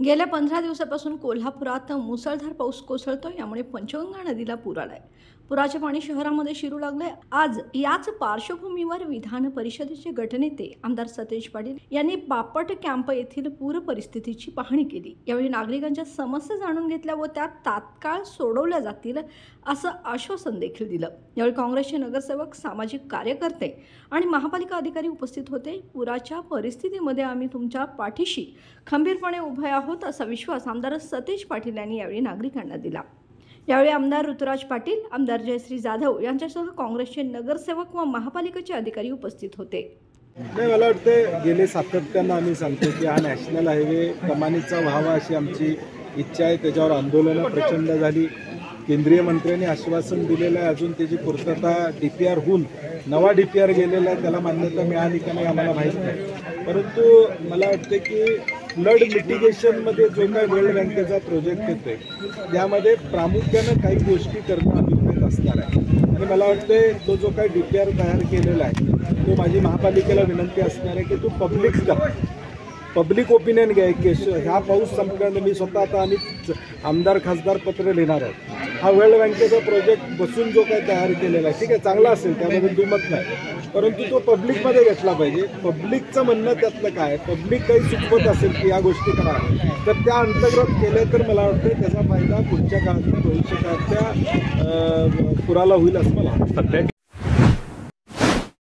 गेल्या 15 दिवसापासून कोल्हापुरात मुसळधार पाऊस कोसळतोय, यामुळे पंचगंगा नदीला पूर आलाय। पुराचे पाणी शहरामध्ये शिरू लागले। आज याच पार्श्वभूमीवर विधान परिषदेचे गटनेते आमदार सतेज पाटील यांनी बापट कॅम्प येथील पूर परिस्थितीची पाहणी केली। यावेळी नागरिकांच्या समस्या जाणून घेतल्या व त्या तात्काळ सोडवल्या जातील असं आश्वासन देखील दिलं। यावेळी काँग्रेसचे नगरसेवक, सामाजिक कार्यकर्ते आणि महापालिका अधिकारी उपस्थित होते। पुराच्या परिस्थितीमध्ये आम्ही तुमच्या पाठीशी खंबीरपणे उभे आहोत असा विश्वास आमदार सतेज पाटील यांनी यावेळी नागरिकांना दिला। यावेळी आमदार ऋतुराज पाटील, आमदार जयश्री जाधव यांच्यासह काँग्रेसचे नगरसेवक व महापालिकेचे अधिकारी उपस्थित होते। मला वाटतं गेले सातत्यानं आम्ही सांगतो की हा नॅशनल हायवे कमानीचा व्हावा अशी आमची इच्छा आहे। त्याच्यावर आंदोलनं प्रचंड झाली। केंद्रीय मंत्र्यांनी आश्वासन दिलेलं आहे, अजून त्याची पूर्तता DPR होऊन नवा DPR गेलेला आहे, त्याला मान्यता मिळाली का नाही आम्हाला माहीत नाही। परंतु मला वाटतं की फ्लड मिटिगेशनमध्ये जो काही वर्ल्ड बँकेचा प्रोजेक्ट येतोय त्यामध्ये प्रामुख्यानं काही गोष्टी करणं अभिप्रेत असणार आहे। आणि मला वाटतं तो जो काही DPR तयार केलेला आहे तो माझी महापालिकेला विनंती असणार आहे की तो पब्लिक ओपिनियन घ्या की ह्या पाऊस संपल्यानंतर मी स्वतः आता आम्ही आमदार खासदार पत्र लिहिणार आहोत। हा वर्ल्ड बँकेचा प्रोजेक्ट बसून जो काही तयार केलेला आहे ठीक आहे, चांगला असेल, त्यामध्ये दुमत नाही, परंतु तो पब्लिकमध्ये घेतला पाहिजे। पब्लिकचं म्हणणं त्यातलं काय, पब्लिक काही सुचवत असेल की या गोष्टी करा तर त्या अंतर्गत केल्या तर मला वाटतं त्याचा फायदा पुढच्या काळात भविष्यकाळात त्या पुराला होईल असं मला वाटतं।